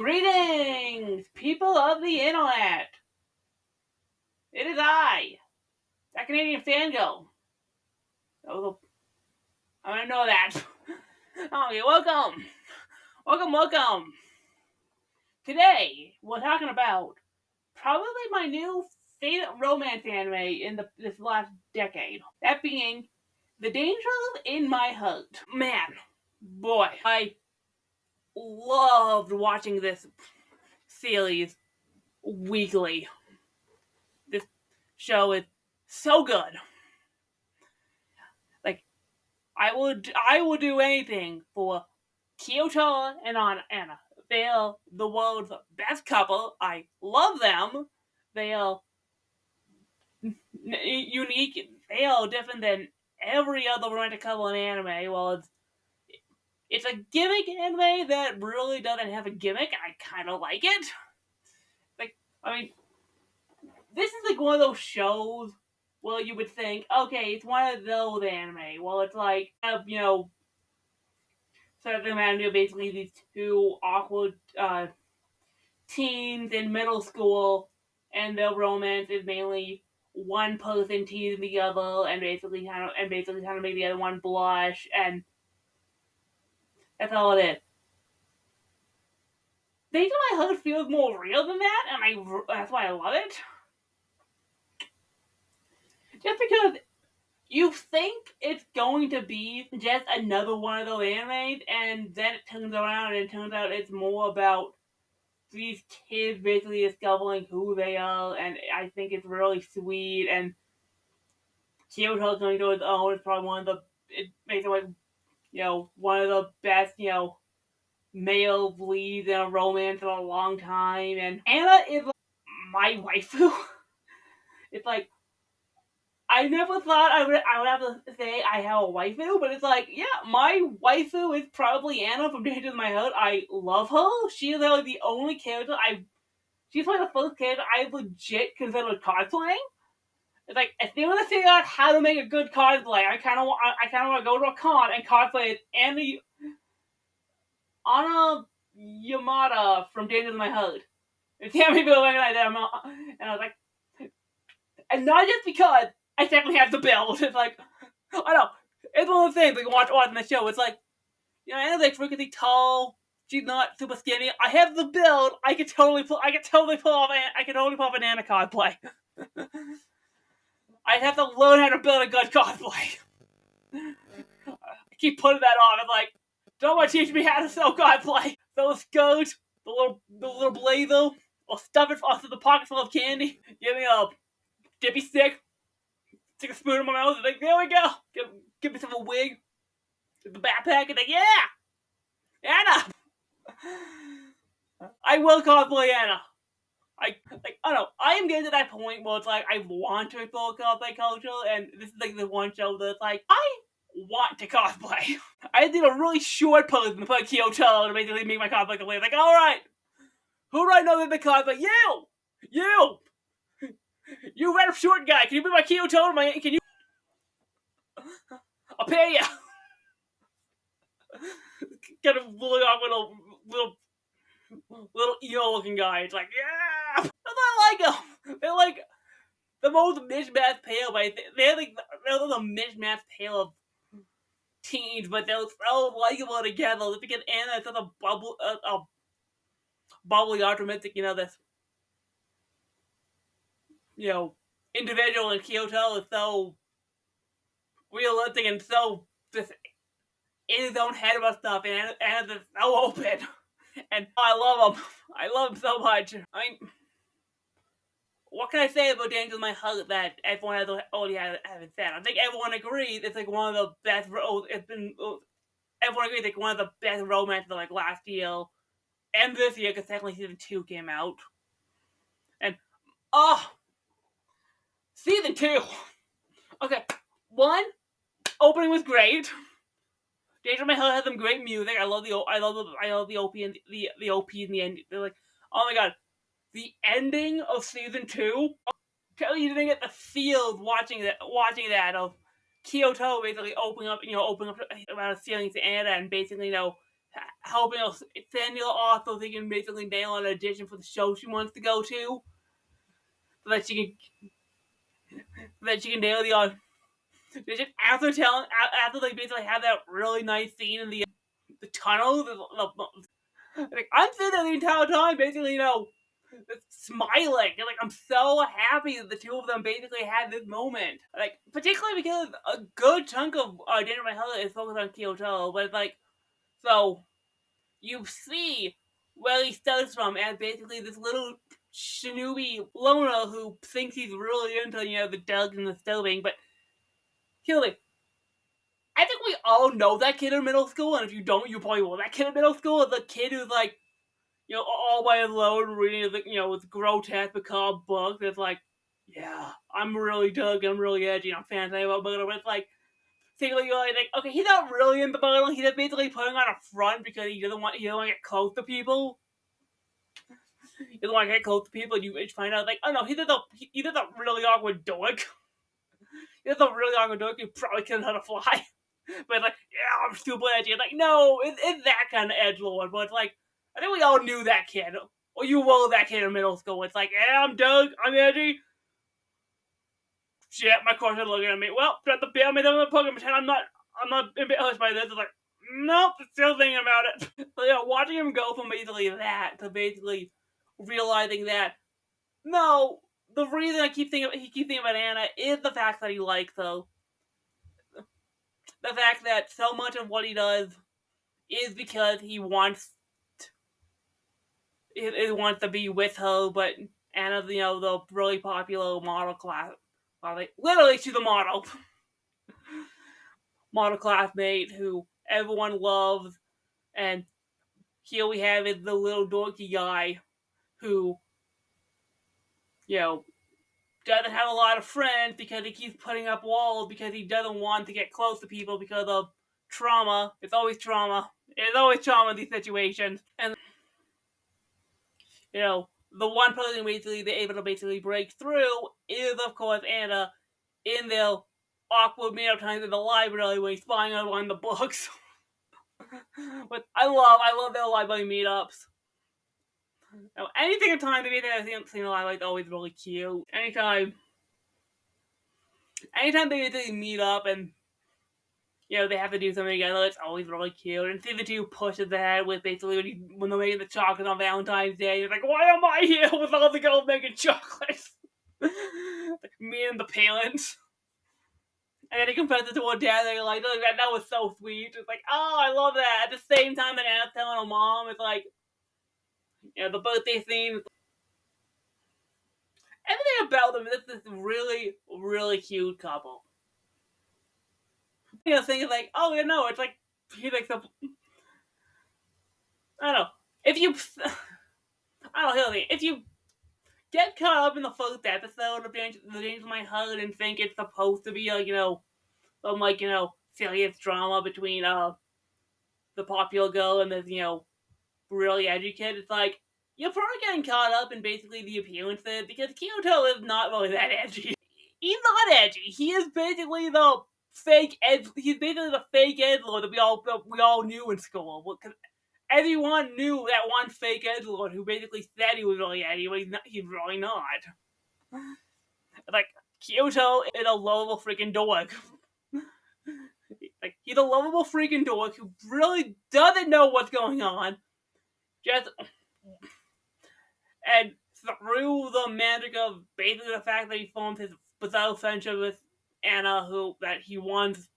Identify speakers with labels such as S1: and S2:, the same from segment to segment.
S1: Greetings, people of the internet. It is I, that Canadian fangirl. I don't know that. Okay, welcome. Today, we're talking about probably my new favorite romance anime in this last decade. That being The Dangers in My Heart. Man, boy, I loved watching this series weekly. This show is so good. Like, I would do anything for Kyoto and Anna. They are the world's best couple. I love them. They are unique. They are different than every other romantic couple in anime. Well, it's a gimmick anime that really doesn't have a gimmick. I kind of like it. This is like one of those shows where you would think, okay, it's one of those anime. Well, it's like, something anime, basically these two awkward teens in middle school, and their romance is mainly one person teasing the other, and basically kind of make the other one blush, and that's all it is. Basically, my heart feels more real than that, and that's why I love it. Just because you think it's going to be just another one of those animes, and then it turns around and it turns out it's more about these kids basically discovering who they are, and I think it's really sweet. And Kyoto's going to its own. It's probably one of the best, male leads in a romance in a long time. And Anna is like my waifu. It's like, I never thought I would have to say I have a waifu, but it's like, yeah, my waifu is probably Anna from Danger in My Heart. I love her. She is like the only character she's like the first character I legit considered cosplaying. It's like, if they want to figure out how to make a good cosplay, I kind of want to go to a con and cosplay as Anna Yamada from Danger in My Heart. And see how many people recognize that. And I was like, and not just because I definitely have the build. It's like, I know, it's one of the things like watching the show. It's like, Anna's like freakishly tall. She's not super skinny. I have the build. I could totally pull off an Anna cosplay. I'd have to learn how to build a good cosplay. I keep putting that off. I'm like, don't want to teach me how to sew cosplay. Sew a skirt, the little blazer, or stuff it onto the pocket full of candy. Give me a dippy stick. Stick a spoon in my mouth. And like, there we go. Give myself a wig. The backpack. And like, yeah, Anna. I will cosplay Anna. I don't know. I am getting to that point where it's like I want to explore cosplay culture, and this is like the one show that's like I want to cosplay. I did a really short pose in the Kyoto to basically make my cosplay complete. Like, all right, who do I know that the cosplay? You red short guy. Can you be my Kyoto? Can you? I'll pay you. Kind of really awkward little emo looking guy. It's like, yeah, I like them. They're like the most mismatched pale, but they're the mismatched pale of teens, but they're so likable together. Because Anna is such a bubbly, optimistic, this, individual, and Kyoto is so realistic and so just in his own head about stuff, and Anna's just so open. And I love him. I love him so much. I mean, what can I say about Danger in My Heart that everyone haven't said? I think everyone agrees it's like one of the best. Everyone agrees like one of the best romances of like last year and this year, because technically season 2 came out. And season 2. Okay, 1, opening was great. Danger in My Heart has some great music. I love the OP and the OP in the end. They're like, oh my god, the ending of season 2. You didn't get the feel watching that of Kyoto basically opening up around the ceiling to Anna, and basically helping Samuel also they can basically nail an audition for the show she wants to go to, so that she can nail the audition. After they basically have that really nice scene in the tunnel, like, I'm sitting there the entire time, basically, smiling. And, like, I'm so happy that the two of them basically had this moment. Like, particularly because a good chunk of Dinner by Hella is focused on Kyoto, but, like, so you see where he starts from as basically this little shinobi loner who thinks he's really into, the dogs and the stowing, but like, I think we all know that kid in middle school, and if you don't, you probably will. That kid in middle school is the kid who's like, all by alone reading, with grotesque, macabre books. It's like, yeah, I'm really dug, I'm really edgy, I'm fantasy about murder, but it's like, secretly you're like, okay, he's not really into murder, he's just basically putting on a front because he doesn't want to get close to people. He doesn't want to get close to people, and you find out, like, oh no, he's just a really awkward dork. He's just a really awkward dork who probably couldn't know how to fly. But like, yeah, I'm super edgy. Like, no, it's that kind of edgelord. But it's like, I think we all knew that kid. Or you were that kid in middle school. It's like, yeah, I'm Doug, I'm edgy. Shit, my crush is looking at me. Well, at the bear me, I'm gonna pretend I'm not embarrassed by this. It's like, nope, still thinking about it. So watching him go from basically that to basically realizing that, no, the reason he keeps thinking about Anna is the fact that he likes her. The fact that so much of what he does is because he wants to be with her, but Anna's, the really popular model class. Literally, she's a model. Model classmate who everyone loves, and here we have is the little dorky guy who, doesn't have a lot of friends because he keeps putting up walls because he doesn't want to get close to people because of trauma. It's always trauma. It's always trauma in these situations. And, the one person basically they're able to basically break through is, of course, Anna in their awkward meetup times in the library when he's spying on the books. But I love their library meetups. Anything in time to be there, I've seen the library is always really cute. Anytime they meet up and they have to do something together, it's always really cute. And season 2 pushes that with basically when they're making the chocolate on Valentine's Day, you're like, why am I here with all the girls making chocolates? Like, me and the parents. And then he compares it to her dad, and you're like, oh, that was so sweet. It's like, oh, I love that. At the same time that Anna's telling her mom, it's like, the birthday scene. Everything about them is this really, really cute couple. Thinking like, oh, it's like, he's like the, I don't know. If you get caught up in the first episode of The Danger of My Heart and think it's supposed to be like, some like, serious drama between the popular girl and this, really edgy kid, it's like, you're probably getting caught up in basically the appearances because Kyoto is not really that edgy. He's not edgy. He is basically the fake he's basically the fake edgelord that we all knew in school. Because everyone knew that one fake edgelord who basically said he was really edgy, but he's really not. Like, Kyoto is a lovable freaking dork. Like, he's a lovable freaking dork who really doesn't know what's going on. And through the magic of basically the fact that he formed his bizarre friendship with Anna, that he wants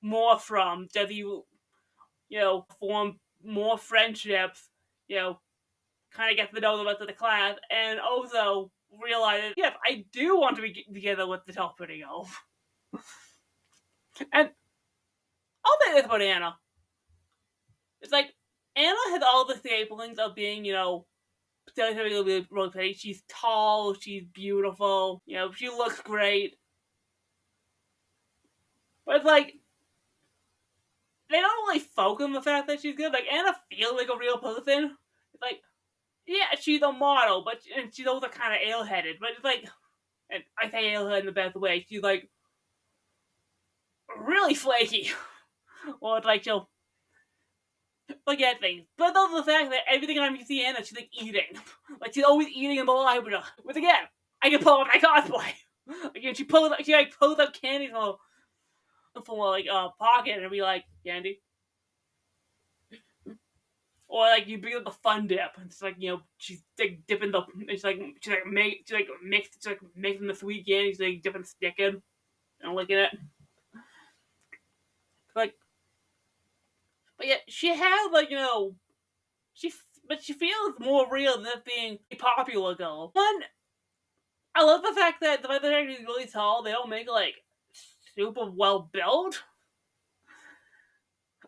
S1: more from, does he, form more friendships, kind of get to know the rest of the class, and also realize, yes, I do want to be together with the top pretty girl. And I'll say this about Anna. It's like, Anna has all the staplings of being, really pretty. She's tall, she's beautiful, she looks great. But it's like, they don't really focus on the fact that she's good. Like, Anna feels like a real person. It's like, yeah, she's a model, and she's also kind of ale-headed. But it's like, and I say ale-headed in the best way, she's like, really flaky. Well, it's like, forget things. But also the fact that everything I'm seeing Anna, she's like eating. Like she's always eating in the library. Which again, I can pull up my cosplay. Again, she pulls up candy from like pocket and be like, candy. Or like you bring up the fun dip, and it's like she's like dipping the, she's like mixing the sweet candy, she's like dipping the stick in and licking it. Like, but yeah, she has like she feels more real than being a popular girl. One, I love the fact that the fact that she's really tall, they don't make like super well built.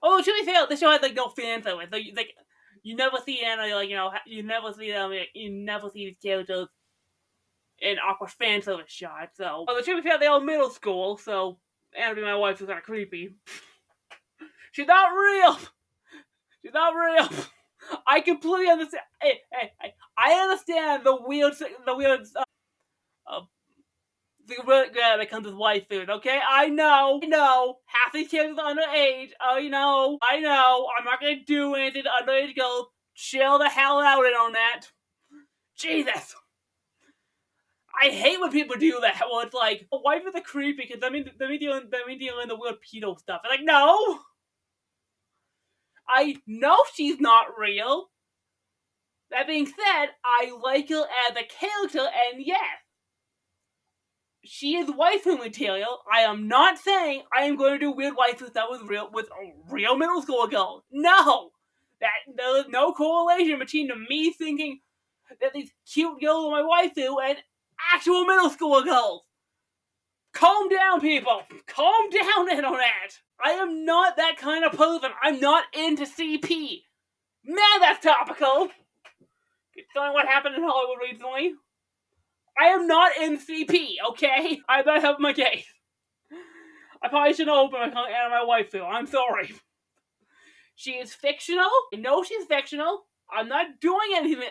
S1: Oh, to be fair, this show has like no fan service. Like you never see Anna, like you never see them, you never see these characters in awkward fan service shots. So, but to be fair, they're all middle school, so Anna being my wife is kind of creepy. She's not real. She's not real. I completely understand. Hey, I understand the weird that comes with white food. Okay, I know. Half these kids are underage. I know. I'm not gonna do anything to underage girls. Chill the hell out on that. Jesus. I hate when people do that. Well, it's like, white is a creepy because I mean, they mean dealing the weird pedo stuff. I'm like, no. I know she's not real. That being said, I like her as a character, and yes, she is waifu material. I am not saying I am going to do weird waifu stuff with real middle school girls. No, there is no correlation between me thinking that these cute girls are my waifu and actual middle school girls. Calm down, people. Calm down, internet. I am not that kind of person. I'm not into CP. Man, that's topical. Considering what happened in Hollywood recently. I am not in CP, okay? I better have my case. I probably shouldn't open my waifu. I'm sorry. She is fictional. I know she's fictional. I'm not doing anything.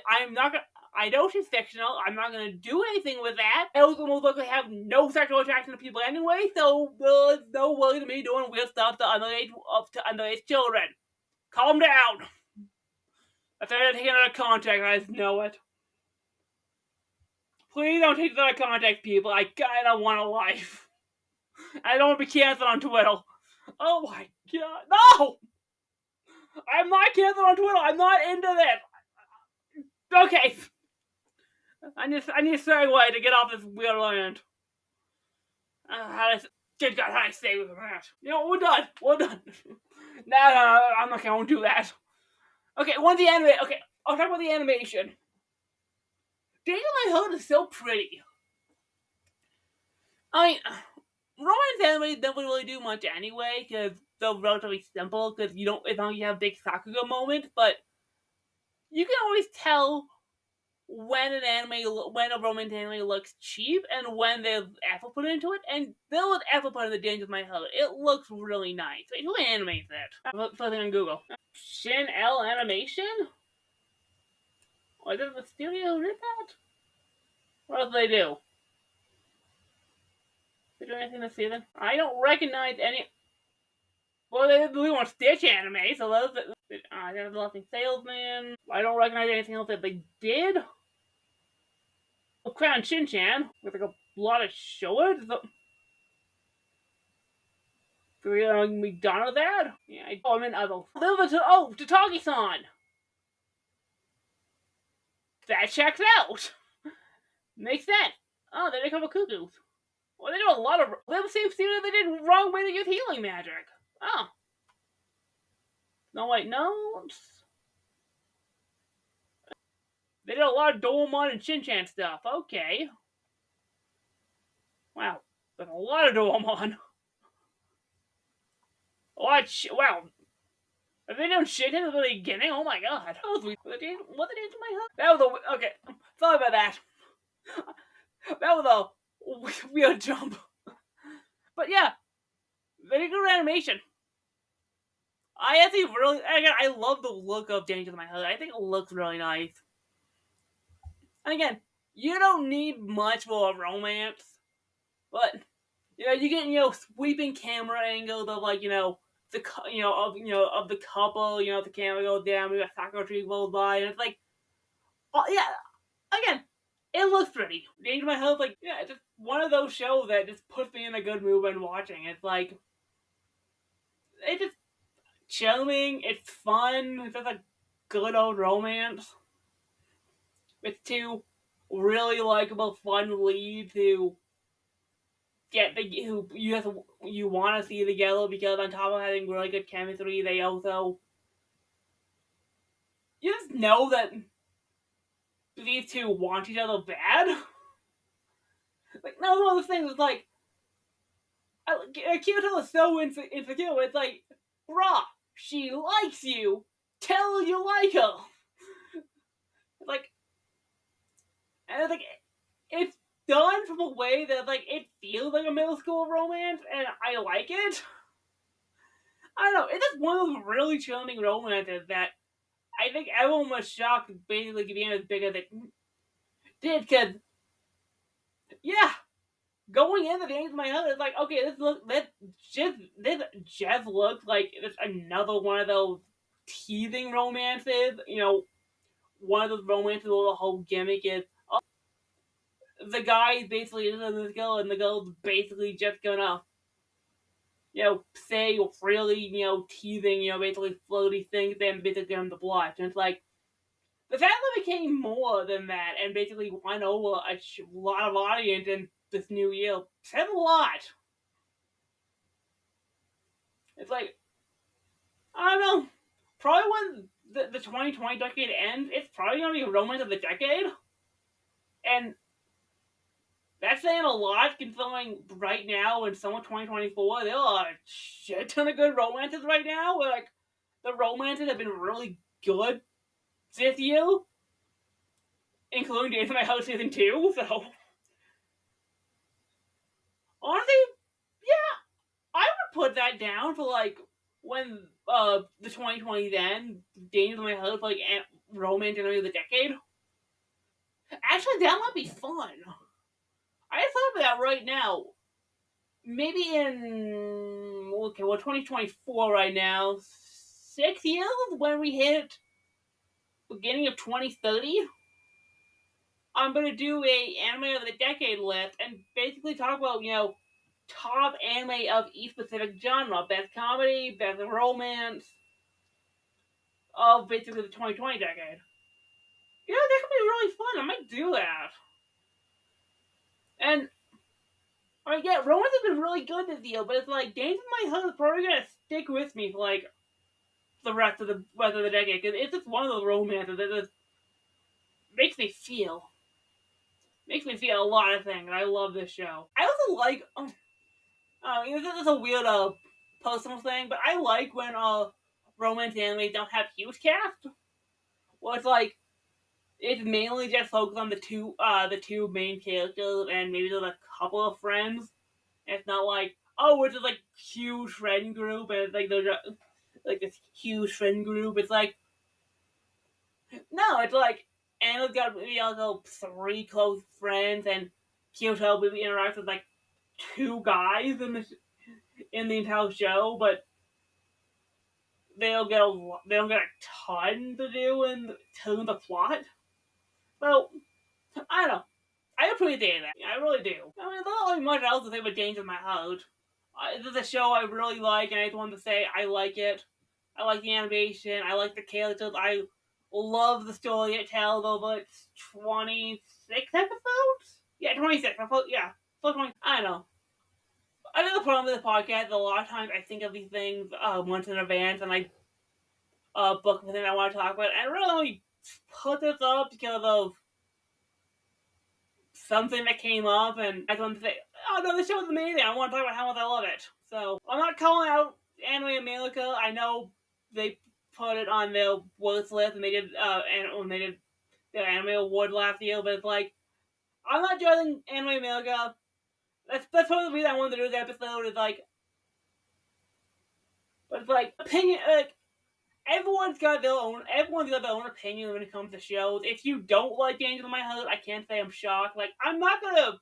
S1: I know she's fictional. I'm not gonna do anything with that. I also most likely have no sexual attraction to people anyway, so there's no way to me doing weird stuff to underage children. Calm down. If they're taking out of contact, I just know it. Please don't take that out of contact, people. I kinda want a life. I don't want to be canceled on Twitter. Oh my god. No! I'm not canceled on Twitter. I'm not into this. Okay. I need a segue to get off this weird land. Good God, how do I stay with that? We're done. No, I'm not going to do that. Okay, the anime. Okay, I'll talk about the animation. Danger My Heart is so pretty. I mean, romance anime don't really do much anyway, because they're relatively simple, because you don't, as long as you have big Sakuga moments, but you can always tell when a romance anime looks cheap, and when there's effort put into it, and there was effort put into Danger My Heart. It looks really nice. Wait, who animates it? I'm looking on Google. Shin L Animation? Or is it the studio who did that? What else do they do? They do anything this season? I don't recognize any. Well, they do one Stitch anime, so those. There's Lost Salesman. I don't recognize anything else that they did. Oh, Crown Shin-chan with like a lot of shorts. McDonald that? Yeah, I'm in other. Tatagi-san. That checks out. Makes sense. Oh, they did a couple cuckoos. Well, they do a lot of. They're the same studio they did Wrong Way to Use Healing Magic. Oh. No, wait, no. They did a lot of Doraemon and Shin-chan stuff. Okay. Wow. There's a lot of Doraemon. Wow. Are they doing Shin-chan at the beginning? Oh my god. What they did to my heart? That was a. Okay. Sorry about that. That was a weird jump. But yeah. Very good animation. I actually really. Again, I love the look of Danger to My Heart. I think it looks really nice. And again, you don't need much for a romance, but you get sweeping camera angles of of the couple, the camera goes down, we got Sakura tree goes by, and it's like, oh yeah, again, it looks pretty. Danger My Health, like, yeah, it's just one of those shows that just puts me in a good mood when watching. It's like, it's just charming, it's fun, it's just a good old romance with two really likable, fun leads who you want to see together, because on top of having really good chemistry, they also, you just know that these two want each other bad. Like, no, one of those things is like, Kyoto is so insecure. It's like, bruh, she likes you. Tell her you like her. It's like, and it's like, it's done from a way that like it feels like a middle school romance, and I like it. I don't know. It's just one of those really charming romances that I think everyone was shocked basically being as big as it did. Because yeah, going into the Danger My Heart, it's like, okay, this just looks like it's another one of those teasing romances. One of those romances where the whole gimmick is, oh, the guy basically is in this girl, and the girl's basically just gonna, say really, teasing, basically flirty things, and basically on the blush. And it's like, the fact that it became more than that, and basically won over a lot of audience in this new year, says a lot. It's like, I don't know, probably when the 2020 decade ends, it's probably gonna be a romance of the decade. And that's saying a lot, considering right now in summer 2024, there are a shit ton of good romances right now. Where, like, the romances have been really good this year, including Days of My House Season 2, so honestly, yeah, I would put that down for, like, when the 2020 then, Days of My House, like, romance enemy of the decade. Actually, that might be fun. I thought of that right now. Maybe in, okay, well, 2024 right now, 6 years when we hit beginning of 2030, I'm gonna do a anime of the decade list and basically talk about, top anime of each specific genre. Best comedy, best romance, of basically the 2020 decade. Yeah, that could be really fun. I might do that. And I mean, yeah, romance has been really good this year, but it's like, Days of My Heart is probably gonna stick with me for like the rest of the decade, because it's just one of those romances that just makes me feel a lot of things, and I love this show. I also like, this is a weird personal thing, but I like when romance anime don't have huge cast. Well, it's like, it's mainly just focused on the two main characters and maybe there's a couple of friends. And it's not like, oh, it's just like huge friend group, and it's like there's like this huge friend group. It's like, no, it's like Anna's got maybe also 3 close friends, and Kyoto maybe interacts with like 2 guys in the entire show, but they don't get a ton to do in the plot. So I don't know. I appreciate that. I really do. I mean, there's not really much else to say about Danger My Heart. This is a show I really like, and I just wanted to say I like it. I like the animation. I like the characters. I love the story it tells over its 26 episodes? Yeah, 26. Yeah. So 20. I don't know. I think the problem with the podcast is a lot of times I think of these things months in advance, and I book the thing I want to talk about. And I really only put this up because of something that came up, and I just wanted to say, oh no, this show is amazing. I want to talk about how much I love it. So I'm not calling out Anime America. I know they put it on their worst list, and they did when they did the Anime Award last year. But it's like, I'm not judging Anime America. That's part of the reason I wanted to do this episode. Is like, but it's like opinion. Like, everyone's got their own opinion when it comes to shows. If you don't like Angel in My Heart, I can't say I'm shocked. Like, I'm not gonna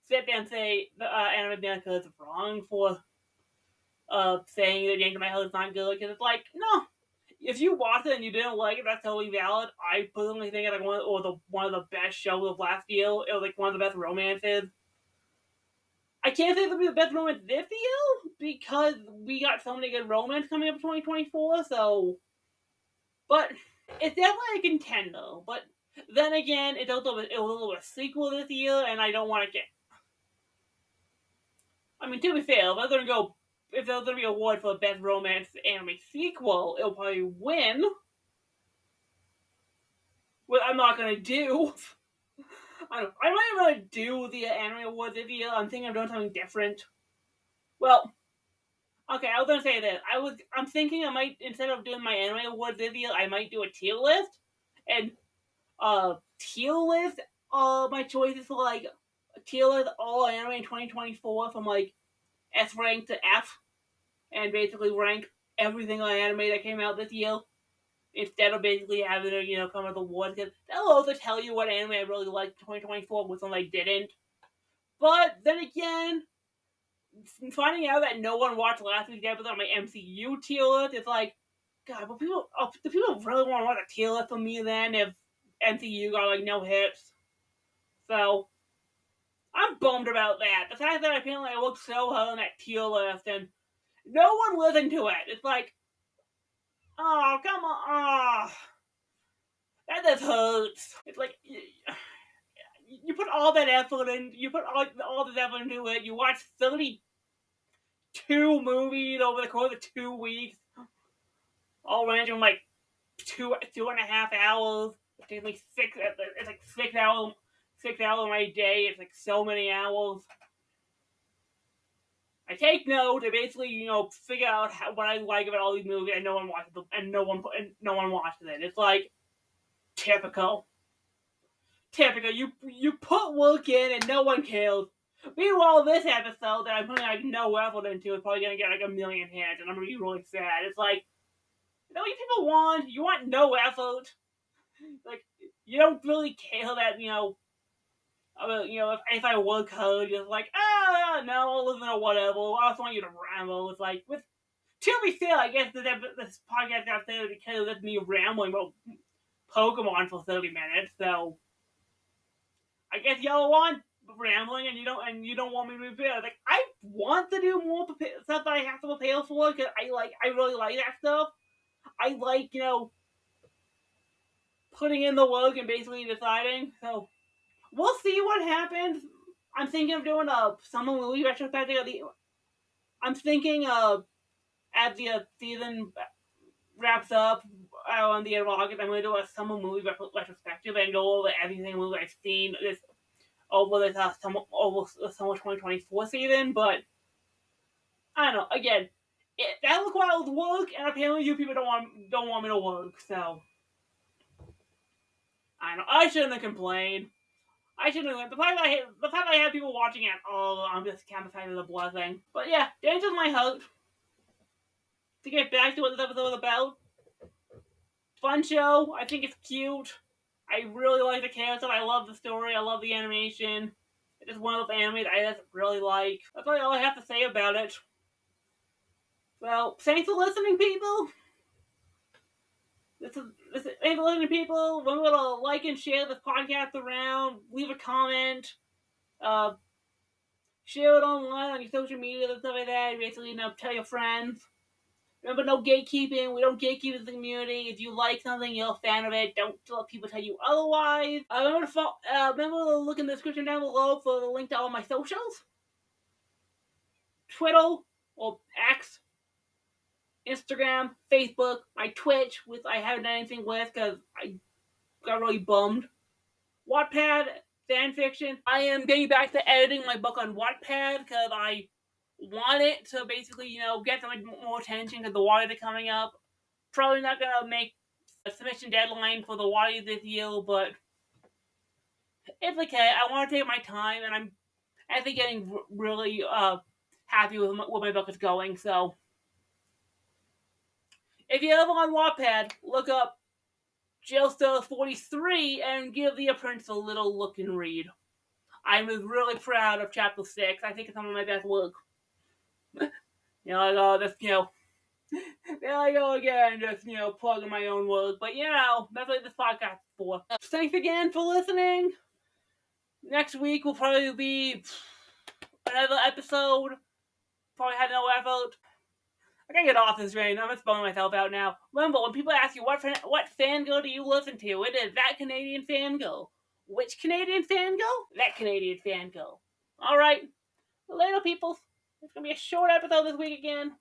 S1: sit there and say the Anime America is wrong for saying that Yank in My Heart is not good, because it's like, no. If you watched it and you didn't like it, that's totally valid. I personally think it's like one of the best shows of last year. It was like one of the best romances. I can't say it'll be the best romance this year because we got so many good romance coming up in 2024. So, but it's definitely a contender. But then again, it was a little bit sequel this year, and I don't want to get. I mean, to be fair, if there's gonna be an award for the best romance anime sequel, it'll probably win. What I'm not gonna do. I'm not gonna do the anime awards this year. I'm thinking of doing something different. Well, okay, I was gonna say this. I'm thinking I might, instead of doing my anime awards this year, I might do a tier list. And tier list, my choices for like tier list all anime in 2024 from like S rank to F, and basically rank every single anime that came out this year instead of basically having to come with awards, because that'll also tell you what anime I really liked in 2024, which one I didn't. But then again, finding out that no one watched last week's episode on my MCU tier list, it's like, God, but do people really want to watch a tier list for me then if MCU got like no hits? So I'm bummed about that. The fact that apparently I looked so hard on that tier list and no one listened to it. It's like, oh, come on, that just hurts. It's like, you put all that effort in, you put all this effort into it, you watch 32 movies over the course of 2 weeks, all ranging from like 2.5 hours. It takes like it's like 6 hours of my day. It's like so many hours. I take note to basically, figure out what I like about all these movies, and no one watches them, and no one watches it. It's like typical. You put work in and no one cares. Meanwhile, this episode that I'm putting like no effort into is probably gonna get like 1 million hits, and I'm gonna be really sad. It's like, what you people want? You want no effort. Like, you don't really care that if I work hard, you're like, no, I'll listen to whatever. I just want you to ramble. It's like, to be fair, I guess this podcast got started because of me rambling about Pokemon for 30 minutes. So I guess y'all want rambling, and you don't want me to be fair. Like, I want to do more stuff that I have to prepare for because I really like that stuff. I like putting in the work and basically deciding. So we'll see what happens. I'm thinking of doing a summer movie retrospective. I'm thinking as the season wraps up on the end of August, I'm going to do a summer movie retrospective and go over every single movie I've seen over the summer 2024 season. But I don't know. Again, that requires work, and apparently you people don't want me to work. So I don't know. I shouldn't have complained. The fact that I have people watching at all, I'm just kind of finding a blessing. But yeah, Danger's my hope. To get back to what this episode was about, fun show. I think it's cute. I really like the character. I love the story. I love the animation. It's one of those animes I just really like. That's really all I have to say about it. Well, thanks for listening, people. Thanks for listening, people. Remember to like and share this podcast around. Leave a comment. Share it online on your social media and stuff like that. Basically, tell your friends. Remember, no gatekeeping. We don't gatekeep in the community. If you like something, you're a fan of it, don't let people tell you otherwise. Remember to look in the description down below for the link to all my socials. Twitter, or X, Instagram, Facebook, my Twitch, which I haven't done anything with because I got really bummed. Wattpad, Fanfiction. I am getting back to editing my book on Wattpad because I want it to basically, get some more attention because the Watties are coming up. Probably not going to make a submission deadline for the Watties this year, but it's okay. I want to take my time, and I'm actually getting really happy with where my book is going. So if you're ever on Wattpad, look up Jailstar43 and give The Apprentice a little look and read. I'm really proud of Chapter 6. I think it's some of my best work. There I go again, just, plugging my own words. But, that's what this podcast is for. Thanks again for listening. Next week will probably be another episode. Probably had no effort. I gotta get off this train. I'm just bumming myself out now. Remember, when people ask you what fangirl do you listen to, it is That Canadian Fangirl. Which Canadian Fangirl? That Canadian Fangirl. Alright. Later, people. It's gonna be a short episode this week again.